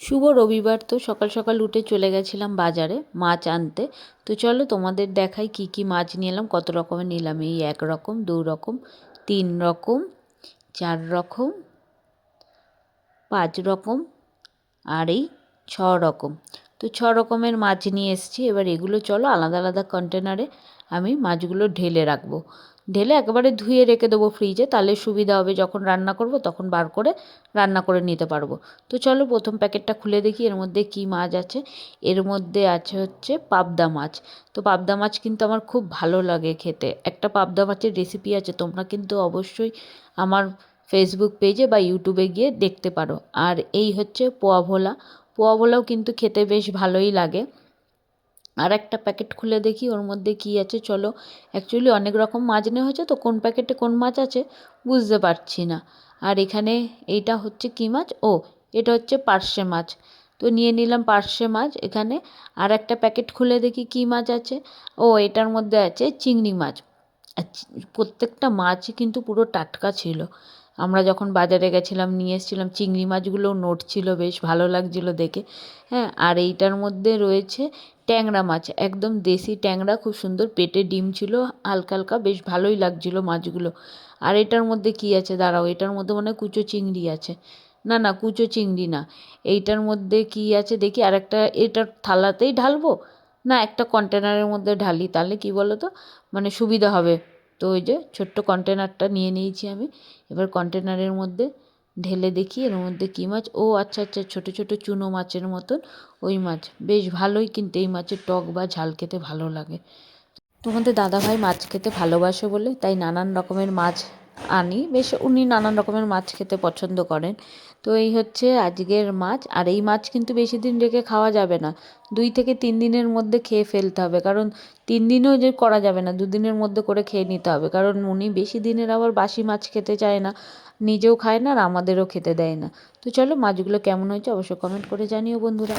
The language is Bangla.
শুভ রবিবার। তো সকাল সকাল উঠে চলে গেছিলাম বাজারে মাছ আনতে। তো চলো তোমাদের দেখাই কি কি মাছ নিয়ে এলাম, কত রকমের নিলাম। এই 1 রকম, 2 রকম, 3 রকম, 4 রকম, 5 রকম, আর এই 6 রকম। তো 6 রকমের মাছ নিয়ে এসেছি। এবার এগুলো চলো আলাদা আলাদা কন্টেনারে আমি মাছগুলো ঢেলে রাখবো। ঢেলে একেবারে ধুয়ে রেখে দেবো ফ্রিজে, তাহলে সুবিধা হবে, যখন রান্না করব তখন বার করে রান্না করে নিতে পারবো। তো চলো প্রথম প্যাকেটটা খুলে দেখি এর মধ্যে কি মাছ আছে। এর মধ্যে আছে হচ্ছে পাবদা মাছ। তো পাবদা মাছ কিন্তু আমার খুব ভালো লাগে খেতে। একটা পাবদা মাছের রেসিপি আছে, তোমরা কিন্তু অবশ্যই আমার ফেসবুক পেজে বা ইউটিউবে গিয়ে দেখতে পারো। আর এই হচ্ছে পোয়া ভোলা। পোয়া ভোলাও কিন্তু খেতে বেশ ভালোই লাগে। আর একটা প্যাকেট খুলে দেখি ওর মধ্যে কী আছে। চলো, অ্যাকচুয়ালি অনেক রকম মাছ নেওয়া হয়েছে, তো কোন প্যাকেটে কোন মাছ আছে বুঝতে পারছি না। আর এখানে এইটা হচ্ছে কী মাছ? ও, এটা হচ্ছে পার্শে মাছ। তো নিয়ে নিলাম পার্শে মাছ এখানে। আর একটা প্যাকেট খুলে দেখি কী মাছ আছে। ও, এটার মধ্যে আছে চিংড়ি মাছ। আর প্রত্যেকটা মাছই কিন্তু পুরো টাটকা ছিল। আমরা যখন বাজারে গেছিলাম নিয়ে এসেছিলাম, চিংড়ি মাছগুলোও নড়ছিল, বেশ ভালো লাগছিল দেখে। হ্যাঁ, আর এইটার মধ্যে রয়েছে ট্যাংরা মাছ, একদম দেশি ট্যাংরা, খুব সুন্দর পেটে ডিম ছিল, হালকা হালকা, বেশ ভালোই লাগছিল মাছগুলো। আর এটার মধ্যে কী আছে দাঁড়াও, এটার মধ্যে মনে হয় কুচো চিংড়ি আছে। না না, কুচো চিংড়ি না। এইটার মধ্যে কী আছে দেখি। আর একটা, এটার থালাতেই ঢালবো না একটা কন্টেনারের মধ্যে ঢালি, তাহলে কি বলো তো, মানে সুবিধা হবে। তো ওই যে ছোট্ট কন্টেনারটা নিয়ে নিয়েছি আমি। এবার কন্টেনারের মধ্যে ঢেলে দেখি এর মধ্যে কী মাছ। ও আচ্ছা আচ্ছা, ছোটো ছোটো চুনো মাছের মতন ওই মাছ। বেশ ভালোই, কিন্তু এই মাছের টক বা ঝাল খেতে ভালো লাগে। তোমাদের দাদাভাই মাছ খেতে ভালোবাসে বলে তাই নানান রকমের মাছ আনি। বেশ উনি নানান রকমের মাছ খেতে পছন্দ করেন। তো এই হচ্ছে আজকের মাছ। আর এই মাছ কিন্তু বেশি দিন রেখে খাওয়া যাবে না, 2 থেকে 3 দিনের মধ্যে খেয়ে ফেলতে হবে। কারণ 3 দিনও যে করা যাবে না, 2 দিনের মধ্যে করে খেয়ে নিতে হবে। কারণ উনি বেশি দিনের আবার বাসি মাছ খেতে চায় না, নিজেও খায় না আর আমাদেরও খেতে দেয় না। তো চলো মাছগুলো কেমন হয়েছে অবশ্যই কমেন্ট করে জানিও বন্ধুরা।